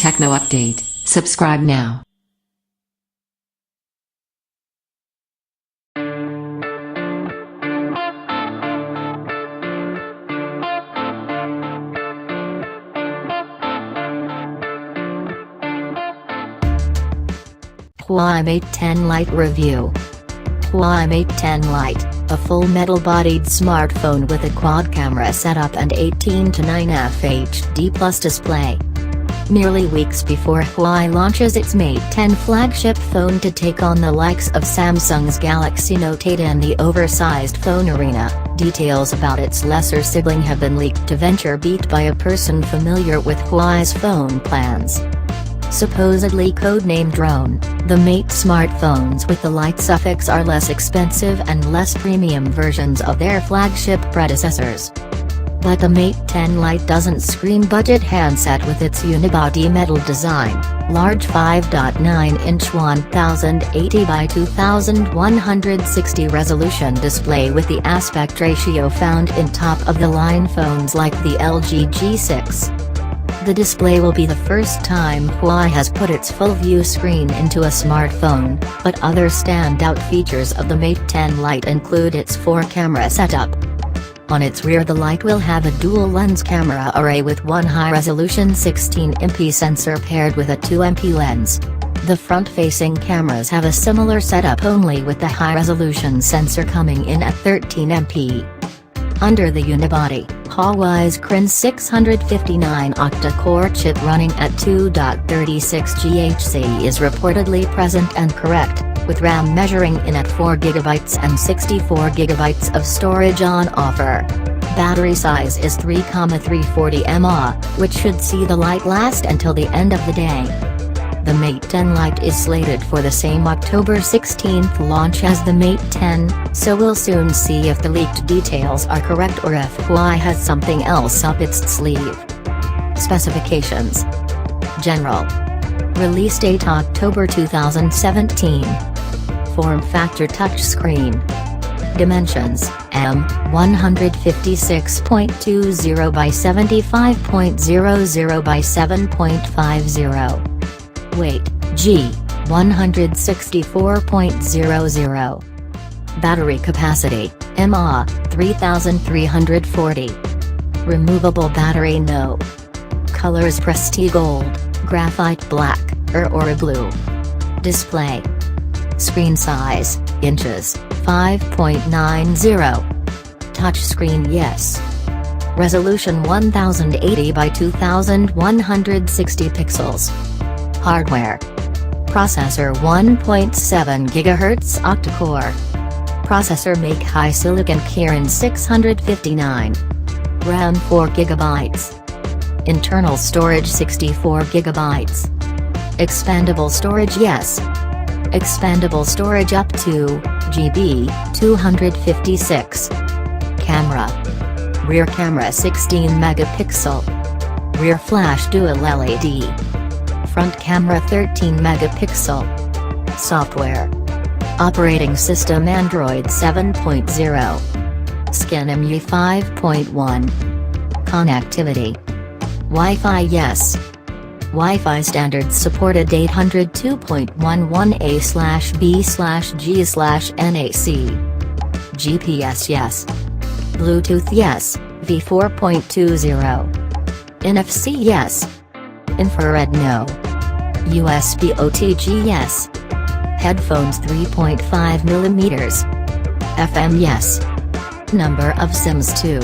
Techno update. Subscribe now. Huawei Mate 10 Lite Review. Huawei Mate 10 Lite, a full metal-bodied smartphone with a quad camera setup and 18:9 FHD Plus display. Merely weeks before Huawei launches its Mate 10 flagship phone to take on the likes of Samsung's Galaxy Note 8 and the oversized phone arena, details about its lesser sibling have been leaked to VentureBeat by a person familiar with Huawei's phone plans. Supposedly codenamed Drone, the Mate smartphones with the Lite suffix are less expensive and less premium versions of their flagship predecessors. But the Mate 10 Lite doesn't scream budget handset with its unibody metal design, large 5.9-inch 1080 by 2160 resolution display with the aspect ratio found in top-of-the-line phones like the LG G6. The display will be the first time Huawei has put its full-view screen into a smartphone, but other standout features of the Mate 10 Lite include its 4-camera setup. On its rear, the Lite will have a dual-lens camera array with one high-resolution 16MP sensor paired with a 2MP lens. The front-facing cameras have a similar setup, only with the high-resolution sensor coming in at 13MP. Under the unibody, Huawei's Kirin 659 octa-core chip running at 2.36 GHz is reportedly present and correct, with RAM measuring in at 4GB and 64GB of storage on offer. Battery size is 3,340 mAh, which should see the Lite last until the end of the day. The Mate 10 Lite is slated for the same October 16th launch as the Mate 10, so we'll soon see if the leaked details are correct or if Huawei has something else up its sleeve. Specifications. General. Release date October 2017. Form factor touchscreen. Dimensions, M, 156.20 by 75.00 by 7.50. Weight, G, 164.00. Battery capacity, mAh, 3340. Removable battery, no. Colors Prestige Gold, Graphite Black, or Blue. Display. Screen size, inches, 5.90. Touchscreen, yes. Resolution 1080 by 2160 pixels. Hardware. Processor 1.7 GHz octa-core. Processor make high-silicon Kirin 659. RAM 4GB. Internal storage 64GB. Expandable storage, yes. Expandable storage up to GB 256. Camera. Rear camera 16 megapixel. Rear flash dual LED. Front camera 13 megapixel. Software. Operating system Android 7.0. Skin MU 5.1. Connectivity. Wi-Fi, yes. Wi-Fi standards supported 802.11a/b/g/nac. GPS, yes. Bluetooth, yes, v4.20. NFC, yes. Infrared, no. USB OTG, yes. Headphones 3.5mm. FM, yes. Number of SIMs 2.